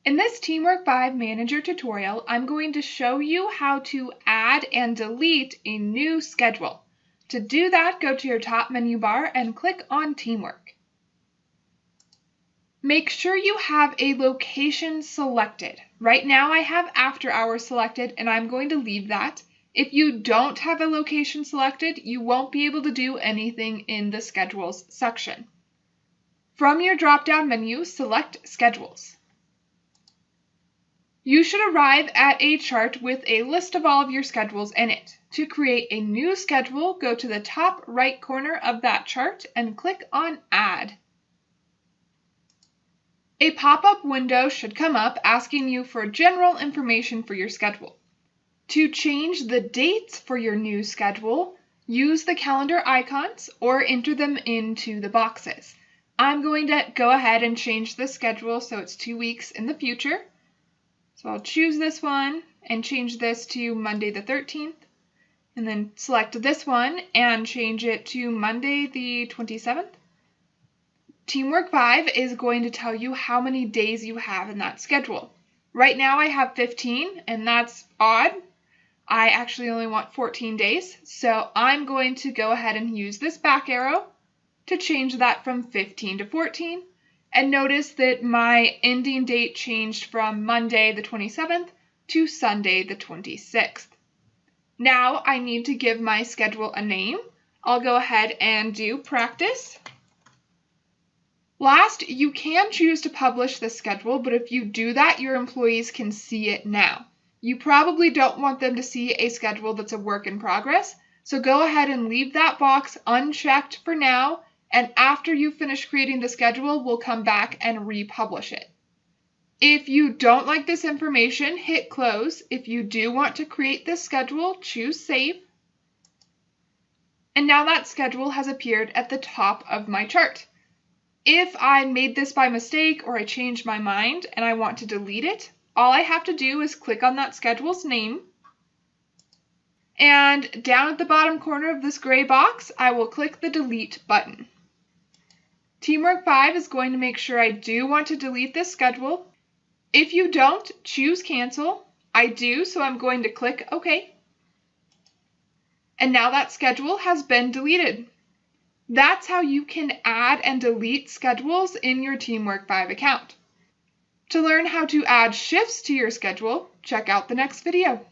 In this TeamWork 5 Manager tutorial, I'm going to show you how to add and delete a new schedule. To do that, go to your top menu bar and click on TeamWork. Make sure you have a location selected. Right now I have after hours selected and I'm going to leave that. If you don't have a location selected, you won't be able to do anything in the Schedules section. From your drop-down menu, select Schedules. You should arrive at a chart with a list of all of your schedules in it. To create a new schedule, go to the top right corner of that chart and click on Add. A pop-up window should come up asking you for general information for your schedule. To change the dates for your new schedule, use the calendar icons or enter them into the boxes. I'm going to go ahead and change the schedule so it's 2 weeks in the future. So I'll choose this one and change this to Monday the 13th, and then select this one and change it to Monday the 27th. TeamWork 5 is going to tell you how many days you have in that schedule. Right now I have 15, and that's odd. I actually only want 14 days, so I'm going to go ahead and use this back arrow to change that from 15 to 14. And notice that my ending date changed from Monday the 27th to Sunday the 26th. Now I need to give my schedule a name. I'll go ahead and do practice. Last, you can choose to publish the schedule, but if you do that, your employees can see it now. You probably don't want them to see a schedule that's a work in progress, so go ahead and leave that box unchecked for now. And after you finish creating the schedule, we'll come back and republish it. If you don't like this information, hit close. If you do want to create this schedule, choose save. And now that schedule has appeared at the top of my chart. If I made this by mistake or I changed my mind and I want to delete it, all I have to do is click on that schedule's name. And down at the bottom corner of this gray box, I will click the delete button. TeamWork 5 is going to make sure I do want to delete this schedule. If you don't, choose cancel. I do, so I'm going to click OK. And now that schedule has been deleted. That's how you can add and delete schedules in your TeamWork 5 account. To learn how to add shifts to your schedule, check out the next video.